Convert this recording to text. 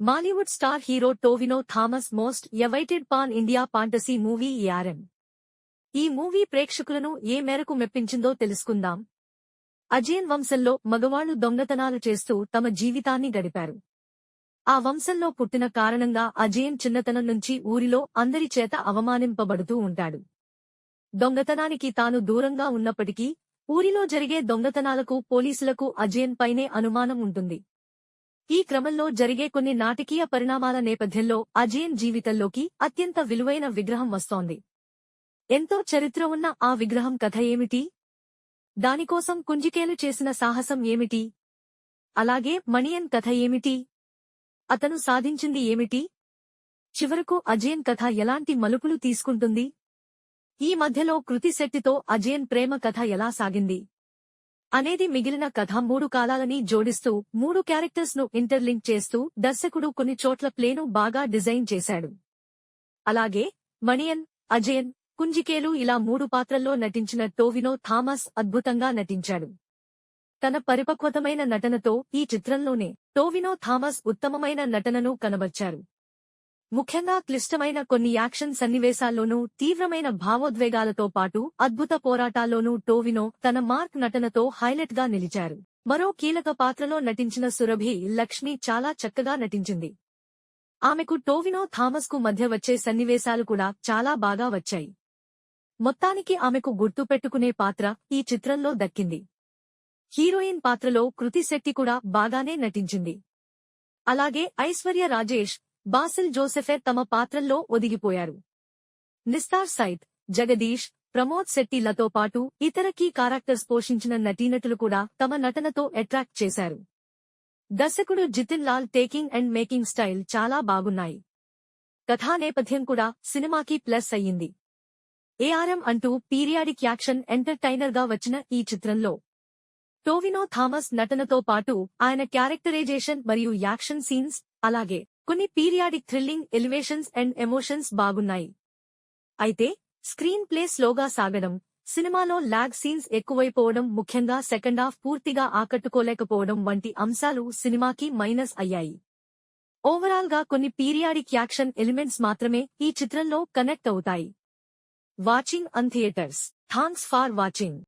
Mollywood star hero Tovino Thomas most awaited pan-India fantasy movie ARM. ఈ movie ప్రేక్షకులను ఏ మేరకు మెప్పించిందో తెలుసుకుందాం. అజయన్ వంశంలో మగవాళ్లు దొంగతనాలు చేస్తూ తమ జీవితాన్ని గడిపారు. ఆ వంశంలో పుట్టిన కారణంగా అజయన్ చిన్నతనం నుంచి ఊరిలో అందరి చేత అవమానింపబడుతూ ఉంటాడు. దొంగతనానికి తాను దూరంగా ఉన్నప్పటికీ ఊరిలో జరిగే దొంగతనాలకు పోలీసులకు అజయన్ పైనే అనుమానం ఉంటుంది. ఈ క్రమంలో జరిగే కొన్ని నాటకీయ పరిణామాల నేపథ్యంలో అజయన్ జీవితంలోకి అత్యంత విలువైన విగ్రహం వస్తోంది. ఎంతో చరిత్ర ఉన్న ఆ విగ్రహం కథ ఏమిటి? దానికోసం కుంజికేలు చేసిన సాహసం ఏమిటి? అలాగే మణియన్ కథ ఏమిటి? అతను సాధించింది ఏమిటి? చివరకు అజయన్ కథ ఎలాంటి మలుపులు తీసుకుంటుంది? ఈ మధ్యలో కృతి శెట్టితో అజయన్ ప్రేమ కథ ఎలా సాగింది అనేది మిగిలిన కథ. 3 కాలాలని జోడిస్తూ 3 క్యారెక్టర్స్ ను ఇంటర్లింక్ చేస్తూ దర్శకుడు కొన్ని చోట్ల ప్లేను బాగా డిజైన్ చేశాడు. అలాగే మణియన్, అజయన్, కుంజికేలు ఇలా 3 పాత్రల్లో నటించిన టోవినో థామస్ అద్భుతంగా నటించాడు. తన పరిపక్వతమైన నటనతో ఈ చిత్రంలోనే టోవినో థామస్ ఉత్తమమైన నటనను కనబర్చారు. ముఖ్యంగా క్లిష్టమైన కొన్ని యాక్షన్ సన్నివేశాల్లోనూ తీవ్రమైన భావోద్వేగాలతో పాటు అద్భుత పోరాటాల్లోనూ టోవినో తన మార్క్ నటనతో హైలైట్ గా నిలిచారు. మరో కీలక పాత్రలో నటించిన సురభి లక్ష్మి చాలా చక్కగా నటించింది. ఆమెకు టోవినో థామస్ కు మధ్య వచ్చే సన్నివేశాలు కూడా చాలా బాగా వచ్చాయి. మొత్తానికి ఆమెకు గుర్తుపెట్టుకునే పాత్ర ఈ చిత్రంలో దక్కింది. హీరోయిన్ పాత్రలో కృతి శెట్టి కూడా బాగానే నటించింది. అలాగే ఐశ్వర్య రాజేష్, బాసిల్ జోసెఫే తమ పాత్రల్లో ఒదిగిపోయారు. నిస్తార్ సైద్, జగదీష్, ప్రమోద్ శెట్టిలతో పాటు ఇతర కీ క్యారెక్టర్స్ పోషించిన నటీనటులు కూడా తమ నటనతో అట్రాక్ట్ చేశారు. దర్శకుడు Jithin Lal taking and making style చాలా బాగున్నాయి. కథా నేపథ్యం కూడా సినిమాకి ప్లస్ అయ్యింది. ఏఆర్ఎం అంటూ పీరియాడిక్ యాక్షన్ ఎంటర్టైనర్ గా వచ్చిన ఈ చిత్రంలో టోవినో థామస్ నటనతో పాటు ఆయన క్యారెక్టరైజేషన్ మరియు యాక్షన్ సీన్స్, అలాగే కొన్ని periodic thrilling elevations and emotions బాగున్నాయి. అయితే స్క్రీన్ ప్లే స్లోగా సాగడం, సినిమాలో లాగ్ సీన్స్ ఎక్కువైపోవడం, ముఖ్యంగా సెకండ్ హాఫ్ పూర్తిగా ఆకట్టుకోలేకపోవడం వంటి అంశాలు సినిమాకి మైనస్ అయ్యాయి. ఓవరాల్ గా కొన్ని పీరియాడిక్ యాక్షన్ ఎలిమెంట్స్ మాత్రమే ఈ చిత్రంలో కనెక్ట్ అవుతాయి. Watching on theatres. Thanks far watching.